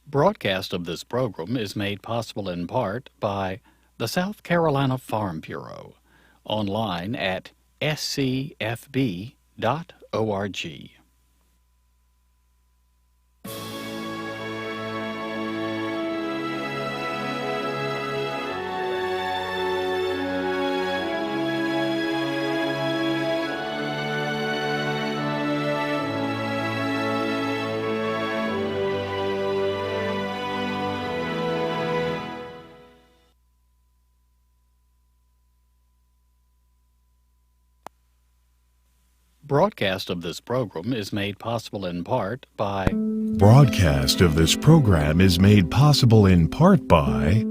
Broadcast of this program is made possible in part by the South Carolina Farm Bureau, online at scfb.org. Broadcast of this program is made possible in part by Broadcast of this program is made possible in part by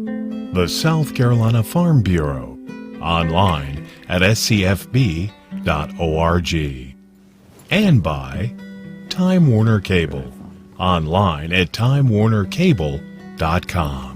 the South Carolina Farm Bureau, online at scfb.org, and by Time Warner Cable, online at timewarnercable.com.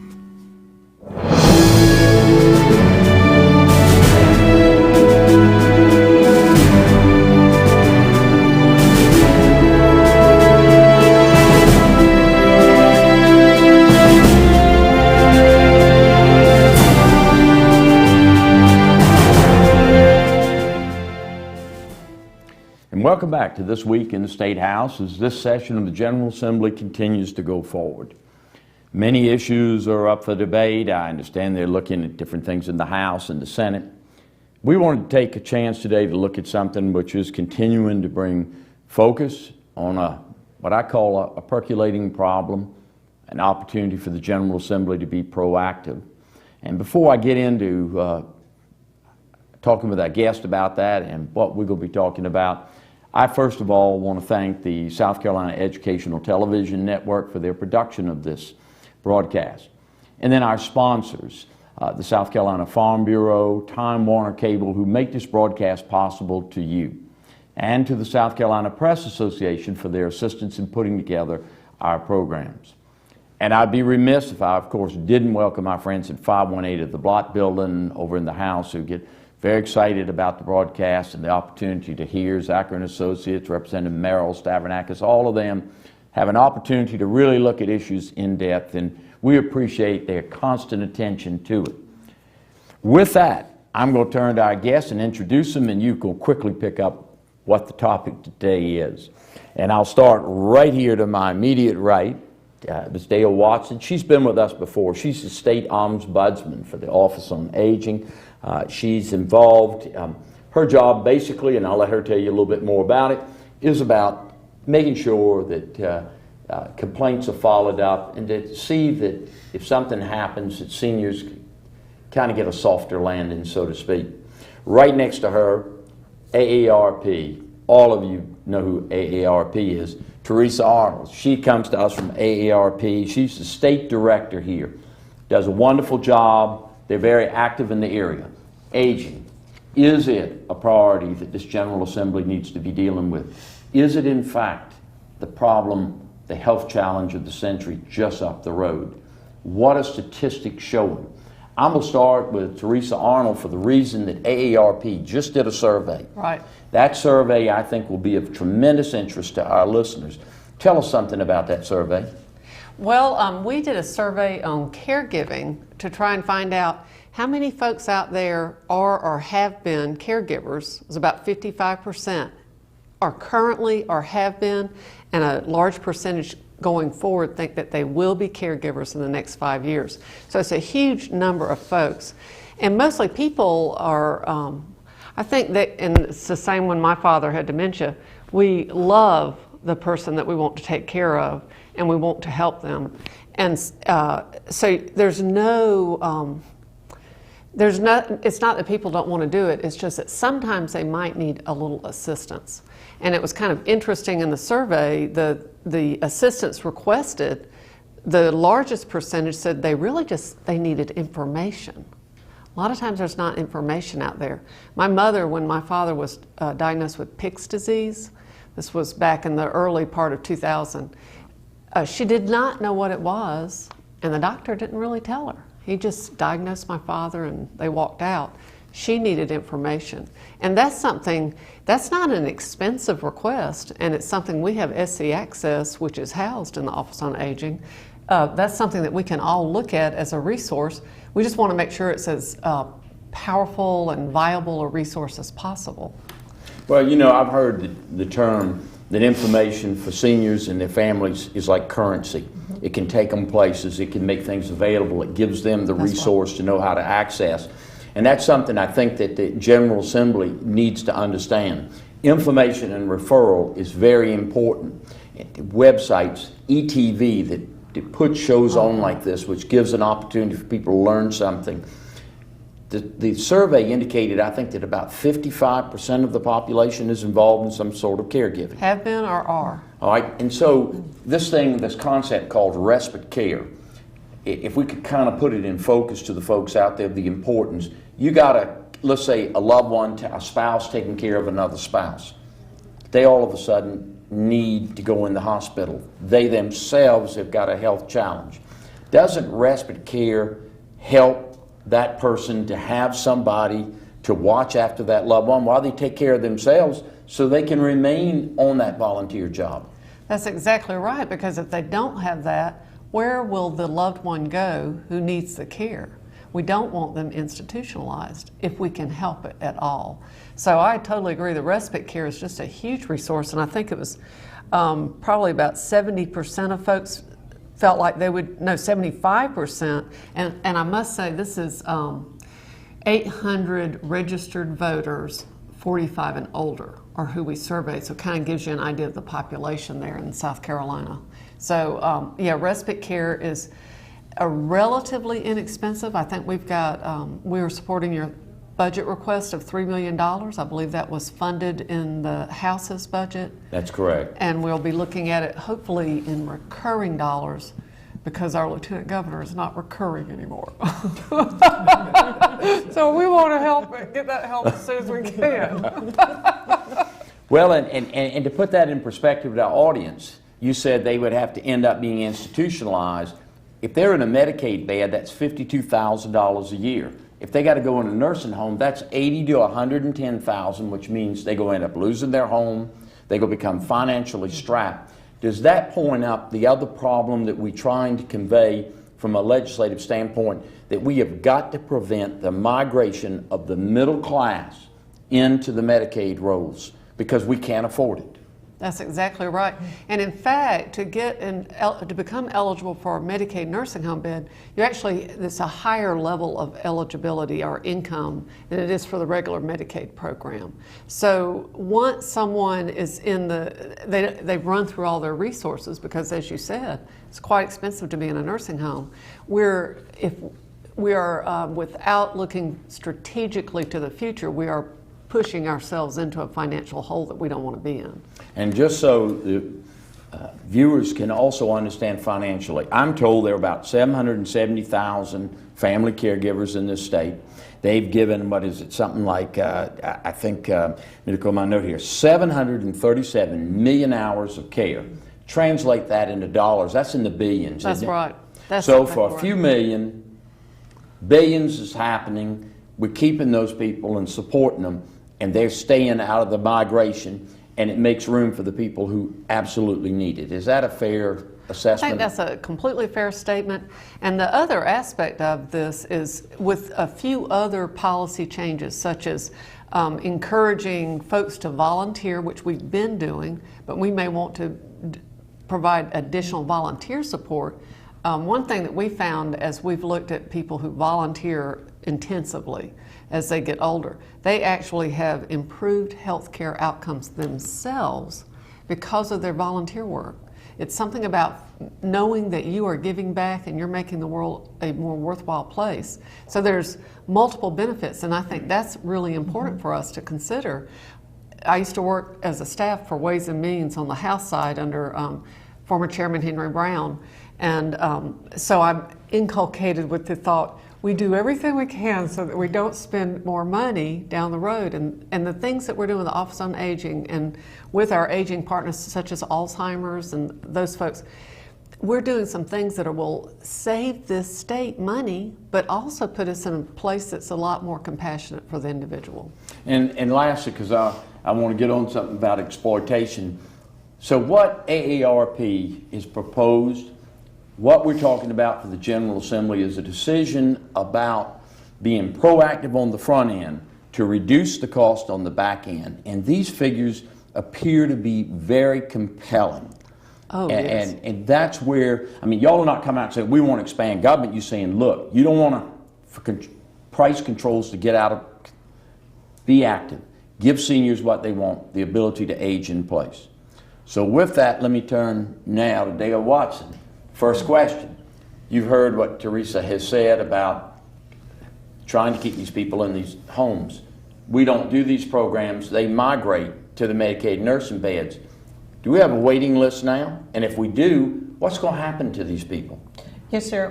Welcome back to This Week in the State House as this session of the General Assembly continues to go forward. Many issues are up for debate. I understand they're looking at different things in the House and the Senate. We wanted to take a chance today to look at something which is continuing to bring focus on what I call a percolating problem, an opportunity for the General Assembly to be proactive. And before I get into talking with our guest about that and what we're going to be talking about, I first of all want to thank the South Carolina Educational Television Network for their production of this broadcast. And then our sponsors, the South Carolina Farm Bureau, Time Warner Cable, who make this broadcast possible to you. And to the South Carolina Press Association for their assistance in putting together our programs. And I'd be remiss if I, of course, didn't welcome our friends at 518 of the Blott Building over in the House who get very excited about the broadcast and the opportunity to hear Zachary and Associates, Representative Merrill Stavronakis, all of them have an opportunity to really look at issues in depth, and we appreciate their constant attention to it. With that, I'm going to turn to our guests and introduce them, and you can quickly pick up what the topic today is. And I'll start right here to my immediate right, Ms. Dale Watson. She's been with us before. She's the State Ombudsman for the Office on Aging. She's involved, her job basically, and I'll let her tell you a little bit more about it, is about making sure that complaints are followed up and to see that if something happens that seniors kind of get a softer landing, so to speak. Right next to her, AARP. All of you know who AARP is. Theresa Arnold. She comes to us from AARP. She's the state director here. Does a wonderful job. They're very active in the area. Aging. Is it a priority that this General Assembly needs to be dealing with? Is it, in fact, the problem, the health challenge of the century just up the road? What are statistics showing? I'm going to start with Theresa Arnold for the reason that AARP just did a survey. Right. That survey, I think, will be of tremendous interest to our listeners. Tell us something about that survey. Well, we did a survey on caregiving to try and find out how many folks out there are or have been caregivers. It was about 55% are currently or have been, and a large percentage going forward think that they will be caregivers in the next 5 years. So it's a huge number of folks. And mostly people are, I think that, and it's the same when my father had dementia, we love the person that we want to take care of and we want to help them. And so it's not that people don't want to do it, it's just that sometimes they might need a little assistance. And it was kind of interesting in the survey, the assistance requested, the largest percentage said they needed information. A lot of times there's not information out there. My mother, when my father was diagnosed with Pick's disease, this was back in the early part of 2000, she did not know what it was, and the doctor didn't really tell her. He just diagnosed my father and they walked out. She needed information. And that's not an expensive request, and it's something we have SC Access, which is housed in the Office on Aging, that's something that we can all look at as a resource. We just want to make sure it's as powerful and viable a resource as possible. Well, you know, I've heard the term that information for seniors and their families is like currency. Mm-hmm. It can take them places, it can make things available, it gives them the resource to know how to access. And that's something I think that the General Assembly needs to understand. Information and referral is very important. Websites, ETV that put shows on like this, which gives an opportunity for people to learn something. The survey indicated, I think, that about 55% of the population is involved in some sort of caregiving. Have been or are. All right, and so this concept called respite care, if we could kind of put it in focus to the folks out there, the importance, you got let's say a loved one, a spouse taking care of another spouse. They all of a sudden need to go in the hospital. They themselves have got a health challenge. Doesn't respite care help that person to have somebody to watch after that loved one while they take care of themselves so they can remain on that volunteer job? That's exactly right, because if they don't have that, where will the loved one go who needs the care? We don't want them institutionalized if we can help it at all. So I totally agree. The respite care is just a huge resource, and I think it was probably about 70% of folks felt like they would, no, 75%, and I must say this is 800 registered voters, 45 and older, are who we surveyed, so it kind of gives you an idea of the population there in South Carolina. So yeah, respite care is a relatively inexpensive. I think we've got, we are supporting your budget request of $3 million. I believe that was funded in the House's budget. That's correct. And we'll be looking at it hopefully in recurring dollars, because our Lieutenant Governor is not recurring anymore. So we want to help get that help as soon as we can. Well, and to put that in perspective to our audience, you said they would have to end up being institutionalized. If they're in a Medicaid bed, that's $52,000 a year. If they got to go in a nursing home, that's $80,000 to $110,000, which means they go end up losing their home, they go become financially strapped. Does that point up the other problem that we're trying to convey from a legislative standpoint, that we have got to prevent the migration of the middle class into the Medicaid rolls because we can't afford it? That's exactly right. And in fact, to become eligible for a Medicaid nursing home bed, it's a higher level of eligibility or income than it is for the regular Medicaid program. So once someone is in they've run through all their resources, because as you said, it's quite expensive to be in a nursing home. If we are without looking strategically to the future, we are pushing ourselves into a financial hole that we don't want to be in. And just so the viewers can also understand financially, I'm told there are about 770,000 family caregivers in this state. They've given, something like, I think, let me look at my note here, 737 million hours of care. Translate that into dollars, that's in the billions. That's right. So for a few million, billions is happening. We're keeping those people and supporting them, and they're staying out of the migration, and it makes room for the people who absolutely need it. Is that a fair assessment? I think that's a completely fair statement. And the other aspect of this is with a few other policy changes, such as encouraging folks to volunteer, which we've been doing, but we may want to provide additional volunteer support. One thing that we found as we've looked at people who volunteer intensively as they get older, they actually have improved healthcare outcomes themselves because of their volunteer work. It's something about knowing that you are giving back and you're making the world a more worthwhile place. So there's multiple benefits, and I think that's really important for us to consider. I used to work as a staff for Ways and Means on the House side under former Chairman Henry Brown, and so I'm inculcated with the thought, we do everything we can so that we don't spend more money down the road. And the things that we're doing with the Office on Aging and with our aging partners such as Alzheimer's and those folks, we're doing some things that will save this state money, but also put us in a place that's a lot more compassionate for the individual. And lastly, because I want to get on something about exploitation. So what AARP is proposed What we're talking about for the General Assembly is a decision about being proactive on the front end to reduce the cost on the back end. And these figures appear to be very compelling. Oh, and, yes. and that's where, I mean, y'all are not coming out and saying, we want to expand government. You're saying, look, you don't want price controls to get out of, be active. Give seniors what they want, the ability to age in place. So with that, let me turn now to Dale Watson. First question. You've heard what Teresa has said about trying to keep these people in these homes. We don't do these programs. They migrate to the Medicaid nursing beds. Do we have a waiting list now? And if we do, what's going to happen to these people? Yes, sir.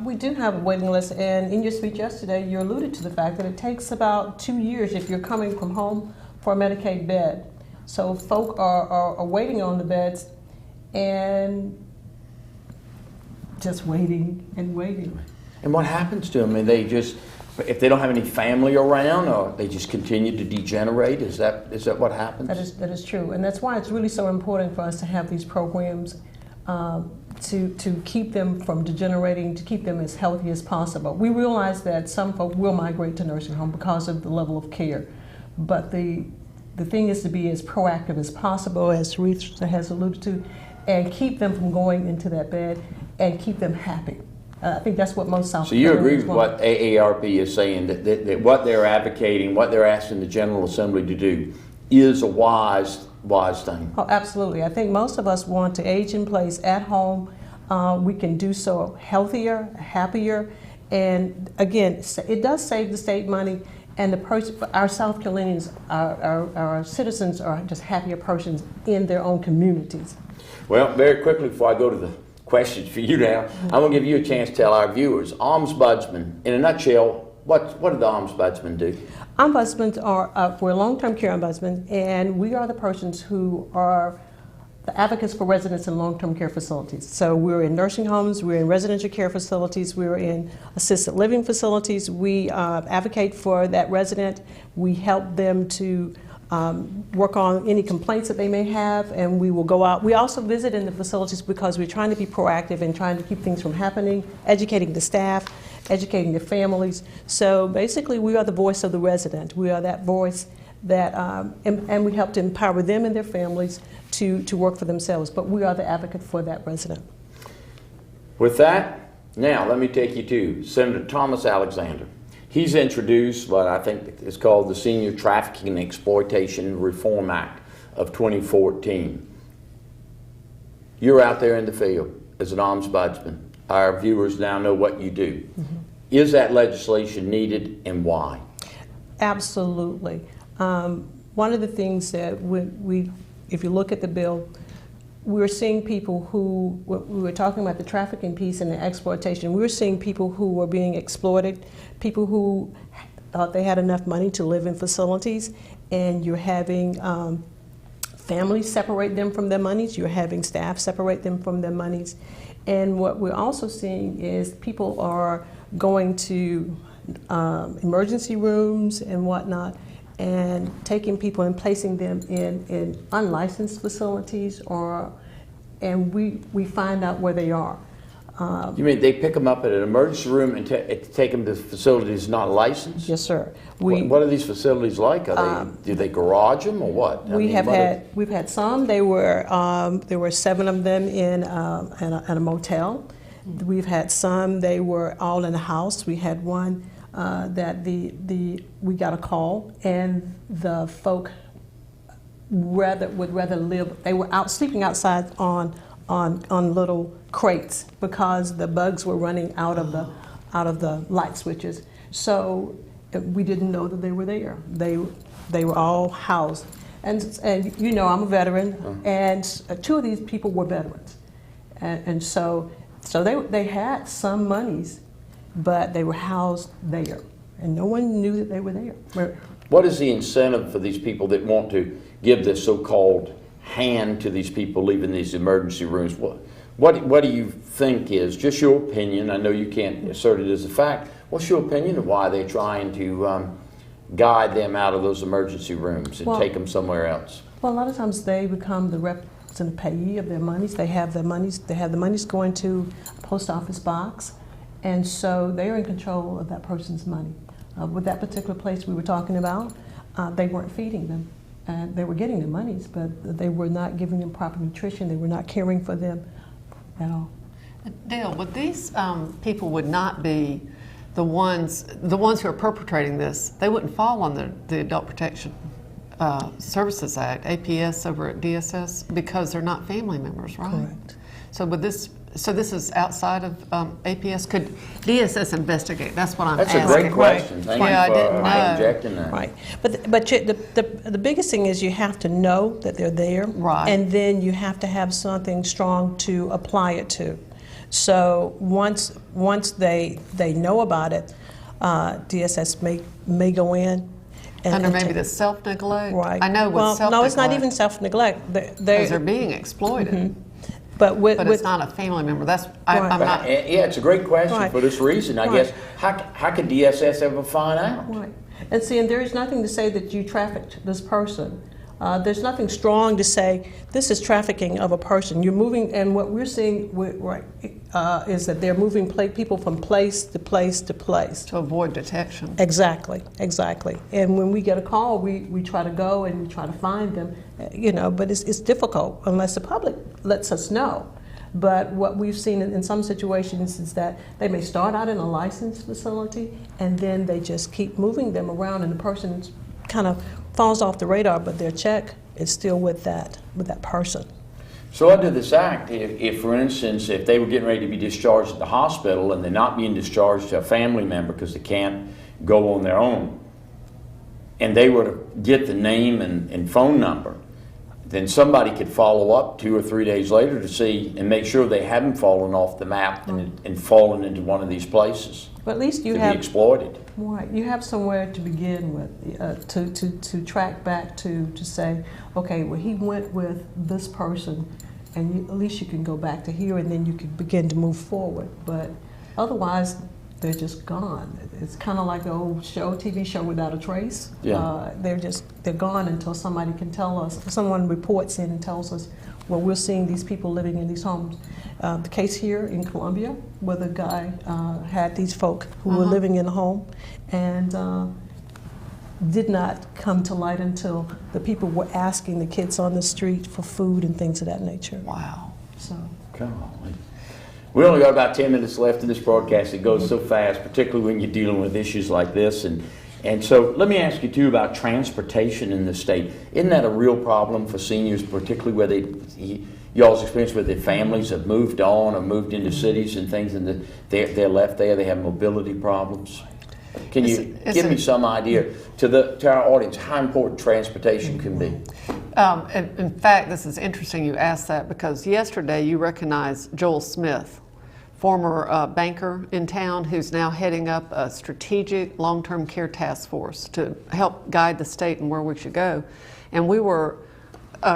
We do have a waiting list, and in your speech yesterday, you alluded to the fact that it takes about 2 years if you're coming from home for a Medicaid bed. So folk are waiting on the beds and just waiting and waiting. And what happens to them? I mean, they just, if they don't have any family around, or they just continue to degenerate? Is that what happens? That is true, and that's why it's really so important for us to have these programs to keep them from degenerating, to keep them as healthy as possible. We realize that some folk will migrate to nursing home because of the level of care, but the thing is to be as proactive as possible, as Teresa has alluded to, and keep them from going into that bed and keep them happy. I think that's what most South Carolinians want. So you agree with want. what AARP is saying, that what they're advocating, what they're asking the General Assembly to do is a wise thing? Oh, absolutely. I think most of us want to age in place at home. We can do so healthier, happier, and again, it does save the state money, and our South Carolinians, our citizens are just happier persons in their own communities. Well, very quickly before I go to the questions for you now, I'm going to give you a chance to tell our viewers, Ombudsman, in a nutshell, what do the Ombudsman do? Ombudsmen are, we're long-term care ombudsmen, and we are the persons who are the advocates for residents in long-term care facilities. So we're in nursing homes, we're in residential care facilities, we're in assisted living facilities. We advocate for that resident. We help them to work on any complaints that they may have, and we will go out. We also visit in the facilities because we're trying to be proactive and trying to keep things from happening, educating the staff, educating the families. So basically, we are the voice of the resident. We are that voice that, and we help to empower them and their families to work for themselves. But we are the advocate for that resident. With that, now let me take you to Senator Thomas Alexander. He's introduced what I think is called the Senior Trafficking and Exploitation Reform Act of 2014. You're out there in the field as an ombudsman. Our viewers now know what you do. Mm-hmm. Is that legislation needed, and why? Absolutely. One of the things that if you look at the bill, we're seeing people who, we were talking about the trafficking piece and the exploitation, we're seeing people who were being exploited, people who thought they had enough money to live in facilities, and you're having families separate them from their monies, you're having staff separate them from their monies. And what we're also seeing is people are going to emergency rooms and whatnot, and taking people and placing them in unlicensed facilities, and we find out where they are. You mean they pick them up at an emergency room and take them to facilities not licensed? Yes, sir. What are these facilities like? Do they garage them or what? We've had some. There were 7 of them in a motel. We've had some. They were all in a house. We had one that we got a call, and the folk would rather live. They were out sleeping outside on little crates because the bugs were running out of the light switches. So we didn't know that they were there. They were all housed, and you know, I'm a veteran, and 2 of these people were veterans, and so they had some monies, but they were housed there, and no one knew that they were there. What is the incentive for these people that want to give this so-called hand to these people leaving these emergency rooms? What do you think is, just your opinion, I know you can't assert it as a fact, what's your opinion of why they're trying to guide them out of those emergency rooms and take them somewhere else? Well, a lot of times they become a payee of their monies. They have the monies going to a post office box, and so they're in control of that person's money. With that particular place we were talking about, they weren't feeding them. And they were getting their monies, but they were not giving them proper nutrition. They were not caring for them at all. Dale, would these people would not be the ones who are perpetrating this? They wouldn't fall on the Adult Protection Services Act, APS over at DSS, because they're not family members, right? Correct. So would this? So this is outside of APS. Could DSS investigate? That's what I'm asking. That's a great question. Thank you for injecting that. Right, but the biggest thing is you have to know that they're there, right, and then you have to have something strong to apply it to. So once they know about it, DSS may go in. Under maybe the self-neglect. Right. I know with self-neglect. No, it's not even self-neglect. Because they're being exploited. Mm-hmm. But it's not a family member. That's I'm not. Yeah, it's a great question for this reason. I guess how could DSS ever find out? Right. And see, and there is nothing to say that you trafficked this person. There's nothing strong to say this is trafficking of a person. You're moving, and what we're seeing is that they're moving people from place to place to place. To avoid detection. Exactly. And when we get a call, we try to go and we try to find them, but it's difficult unless the public lets us know. But what we've seen in some situations is that they may start out in a licensed facility and then they just keep moving them around and the person kind of falls off the radar, but their check is still with that person. So under this act, if for instance, if they were getting ready to be discharged at the hospital and they're not being discharged to a family member because they can't go on their own, and they were to get the name and phone number, then somebody could follow up 2 or 3 days later to see and make sure they haven't fallen off the map and fallen into one of these places. But at least you to have be exploited. Right, you have somewhere to begin with, to track back to say, okay, well he went with this person, and at least you can go back to here, and then you can begin to move forward. But otherwise, they're just gone. It's kind of like the old TV show Without a Trace. Yeah. They're gone until somebody can tell us, someone reports in and tells us, well, we're seeing these people living in these homes. The case here in Columbia, where the guy had these folk who were living in a home and did not come to light until the people were asking the kids on the street for food and things of that nature. Wow. So. Golly. We only got about 10 minutes left in this broadcast. It goes so fast, particularly when you're dealing with issues like this. And so let me ask you, too, about transportation in the state. Isn't that a real problem for seniors, particularly where y'all's experience with their families have moved on or moved into cities and things, and they're left there, they have mobility problems? Can you give me some idea to our audience how important transportation can be? In fact, this is interesting you asked that, because yesterday you recognized Joel Smith, former banker in town who's now heading up a strategic long-term care task force to help guide the state and where we should go. And we were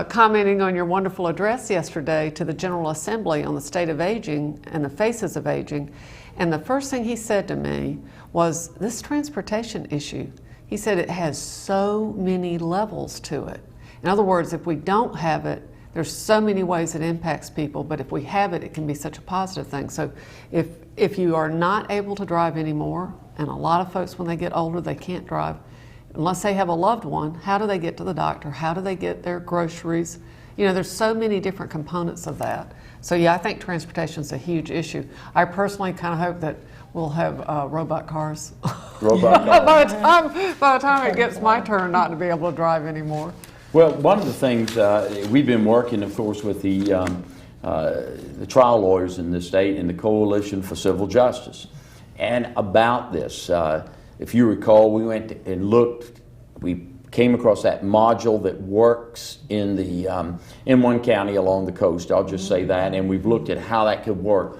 commenting on your wonderful address yesterday to the General Assembly on the state of aging and the faces of aging. And the first thing he said to me was, this transportation issue, he said it has so many levels to it. In other words, if we don't have it, there's so many ways it impacts people, but if we have it, it can be such a positive thing. So if you are not able to drive anymore, and a lot of folks when they get older, they can't drive, unless they have a loved one, how do they get to the doctor? How do they get their groceries? There's so many different components of that. So yeah, I think transportation is a huge issue. I personally kind of hope that we'll have robot cars. Robot cars. by the time it gets my turn not to be able to drive anymore. Well, one of the things we've been working, of course, with the trial lawyers in the state and the Coalition for Civil Justice, and about this. If you recall, we went and looked. We came across that module that works in one county along the coast. I'll just say that, and we've looked at how that could work.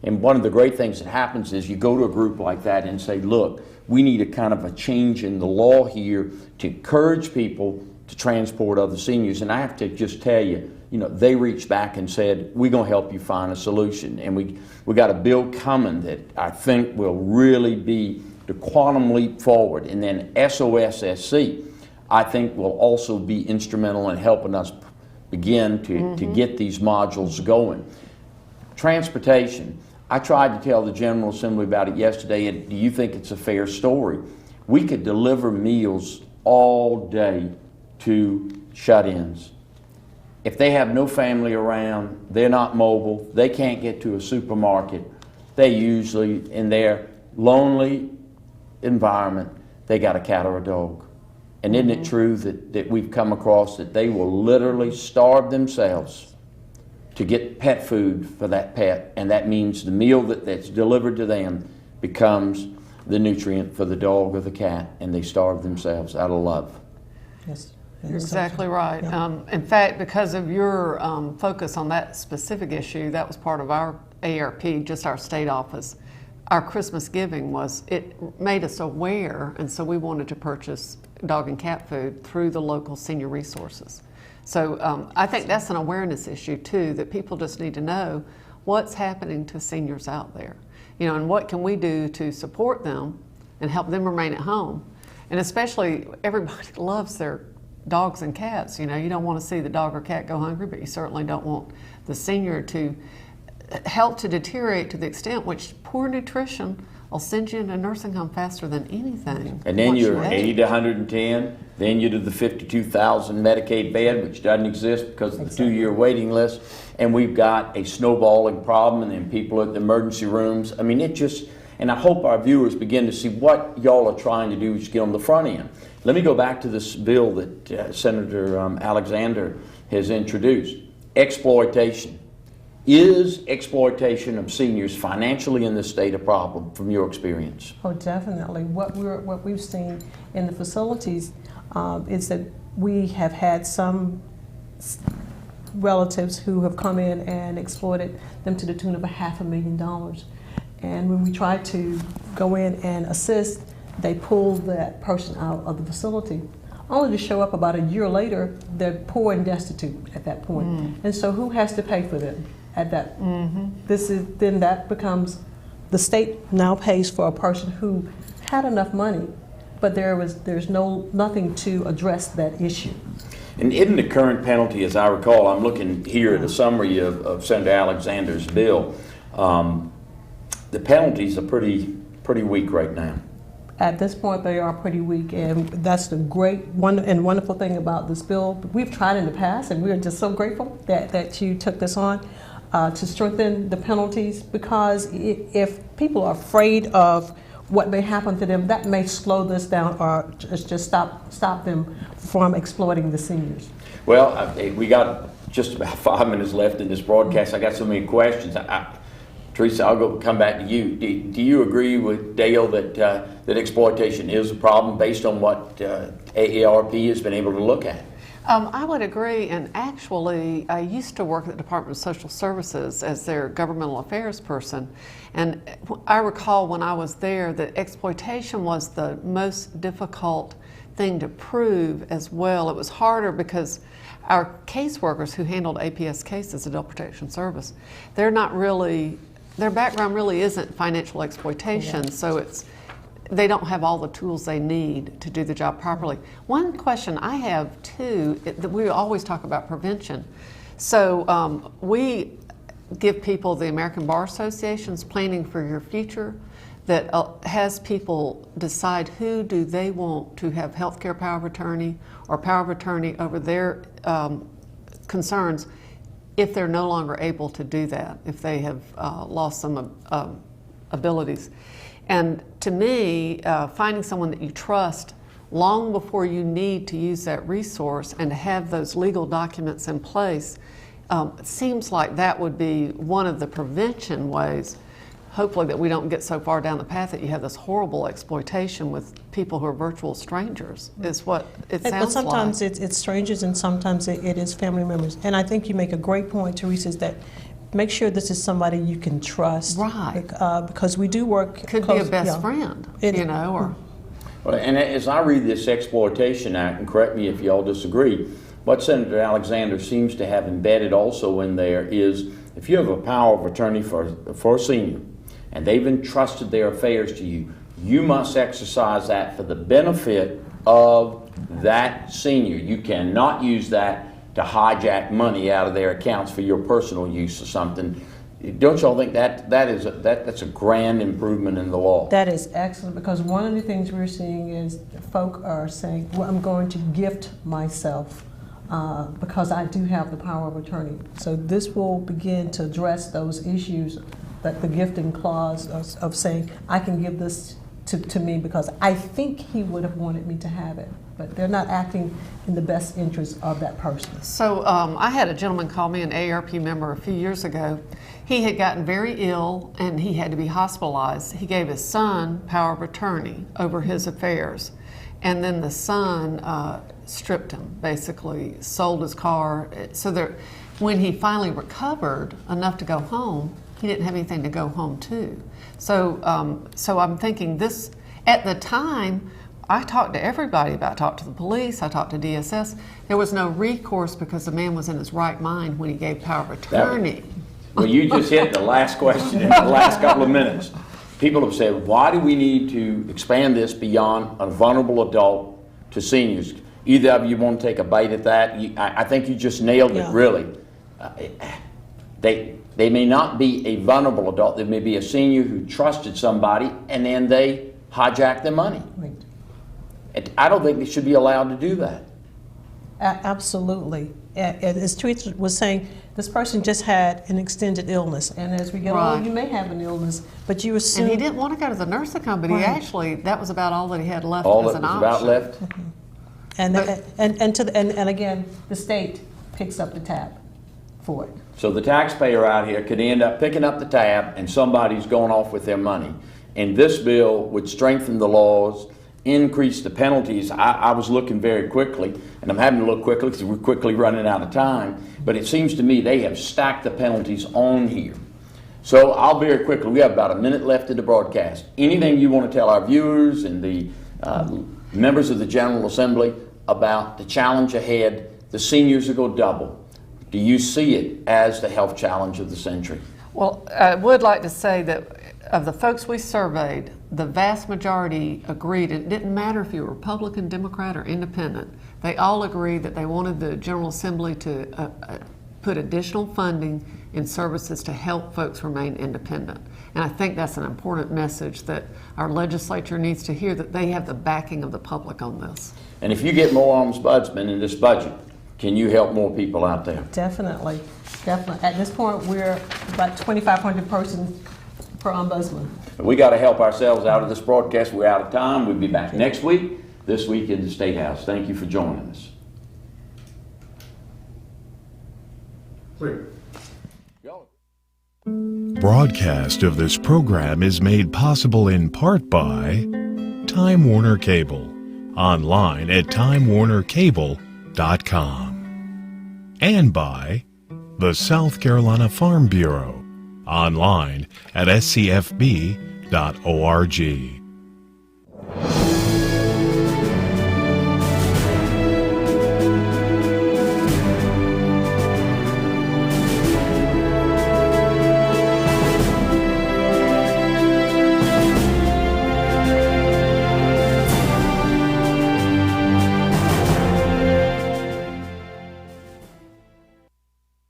And one of the great things that happens is you go to a group like that and say, look, we need a kind of a change in the law here to encourage people to transport other seniors. And I have to just tell you, they reached back and said, we're going to help you find a solution. And we got a bill coming that I think will really be the quantum leap forward. And then SOSSC, I think, will also be instrumental in helping us begin to get these modules going. Transportation. I tried to tell the General Assembly about it yesterday, and do you think it's a fair story? We could deliver meals all day to shut-ins. If they have no family around, they're not mobile, they can't get to a supermarket, they usually, in their lonely environment, they got a cat or a dog. And isn't it true that we've come across that they will literally starve themselves to get pet food for that pet, and that means the meal that's delivered to them becomes the nutrient for the dog or the cat, and they starve themselves out of love. Yes. You're exactly right. Yeah. In fact, because of your focus on that specific issue, that was part of our ARP, just our state office. Our Christmas giving it made us aware, and so we wanted to purchase dog and cat food through the local senior resources. So I think that's an awareness issue too, that people just need to know what's happening to seniors out there. You know, and what can we do to support them and help them remain at home. And especially, everybody loves their dogs and cats. You know, you don't want to see the dog or cat go hungry, but you certainly don't want the senior to help to deteriorate to the extent which poor nutrition will send you into a nursing home faster than anything. And then you're 80 to 110, then you're to the 52,000 Medicaid bed, which doesn't exist because of the 2-year waiting list, and we've got a snowballing problem, and then people at the emergency rooms. I mean, it just, and I hope our viewers begin to see what y'all are trying to do to get on the front end. Let me go back to this bill that Senator Alexander has introduced. Exploitation. Is exploitation of seniors financially in this state a problem from your experience? Oh, definitely. What we've seen in the facilities is that we have had some relatives who have come in and exploited them to the tune of $500,000. And when we try to go in and assist, they pull that person out of the facility, only to show up about a year later, they're poor and destitute at that point. And so who has to pay for them at that? Then that becomes, the state now pays for a person who had enough money, but there's nothing to address that issue. And in the current penalty, as I recall, I'm looking here at a summary of Senator Alexander's bill, the penalties are pretty weak right now. At this point, they are pretty weak, and that's the great and wonderful thing about this bill. We've tried in the past, and we're just so grateful that you took this on to strengthen the penalties, because if people are afraid of what may happen to them, that may slow this down or just stop them from exploiting the seniors. Well, we got just about 5 minutes left in this broadcast. I got so many questions. Teresa, I'll come back to you. Do you agree with Dale that exploitation is a problem based on what AARP has been able to look at? I would agree, and actually I used to work at the Department of Social Services as their governmental affairs person, and I recall when I was there that exploitation was the most difficult thing to prove as well. It was harder because our caseworkers who handled APS cases, Adult Protection Service, their background really isn't financial exploitation, so they don't have all the tools they need to do the job properly. One question I have too, we always talk about prevention. So we give people the American Bar Association's Planning for Your Future that has people decide who do they want to have healthcare power of attorney or power of attorney over their concerns if they're no longer able to do that, if they have lost some abilities. And to me, finding someone that you trust long before you need to use that resource and to have those legal documents in place, seems like that would be one of the prevention ways, hopefully, that we don't get so far down the path that you have this horrible exploitation with people who are virtual strangers, is what it sounds like. But sometimes it's strangers and sometimes it is family members. And I think you make a great point, Teresa, is that make sure this is somebody you can trust. Right. Because we do work Could close, be a best friend, or... Well, and as I read this Exploitation Act, and correct me if you all disagree, what Senator Alexander seems to have embedded also in there is if you have a power of attorney for a senior and they've entrusted their affairs to you, you must exercise that for the benefit of that senior. You cannot use that to hijack money out of their accounts for your personal use or something. Don't y'all think that's a grand improvement in the law? That is excellent, because one of the things we're seeing is folk are saying, well, I'm going to gift myself because I do have the power of attorney. So this will begin to address those issues, that the gifting clause of saying, I can give this to me because I think he would have wanted me to have it. But they're not acting in the best interest of that person. So I had a gentleman call me, an AARP member, a few years ago. He had gotten very ill and he had to be hospitalized. He gave his son power of attorney over his affairs. And then the son stripped him, basically sold his car. So when he finally recovered enough to go home, he didn't have anything to go home to. So I'm thinking this, at the time, I talked to everybody about it. I talked to the police, I talked to DSS. There was no recourse because the man was in his right mind when he gave power of attorney. Well, you just hit the last question in the last couple of minutes. People have said, why do we need to expand this beyond a vulnerable adult to seniors? Either of you want to take a bite at that? I think you just nailed it, really. They may not be a vulnerable adult. There may be a senior who trusted somebody and then they hijack their money. Right. I don't think they should be allowed to do that. Absolutely. As Teresa was saying, this person just had an extended illness, and as we get older, you may have an illness, but you assume. And he didn't want to go to the nursing home, but he actually, that was about all that he had left All as that an was option. about left? And again, the state picks up the tab for it. So the taxpayer out here could end up picking up the tab and somebody's going off with their money. And this bill would strengthen the laws, increase the penalties. I was looking very quickly, and I'm having to look quickly because we're quickly running out of time, but it seems to me they have stacked the penalties on here. So I'll very quickly, we have about a minute left of the broadcast. Anything you want to tell our viewers and the members of the General Assembly about the challenge ahead? The seniors will go double. Do you see it as the health challenge of the century? Well, I would like to say that of the folks we surveyed, the vast majority agreed. It didn't matter if you were Republican, Democrat, or Independent. They all agreed that they wanted the General Assembly to put additional funding in services to help folks remain independent. And I think that's an important message that our legislature needs to hear, that they have the backing of the public on this. And if you get more ombudsmen in this budget, can you help more people out there? Definitely, definitely. At this point, we're about 2,500 persons per ombudsman. We got to help ourselves out of this broadcast. We're out of time. We'll be back next week, this week in the State House. Thank you for joining us. Broadcast of this program is made possible in part by Time Warner Cable, online at timewarnercable.com, and by the South Carolina Farm Bureau, online at scfb.org.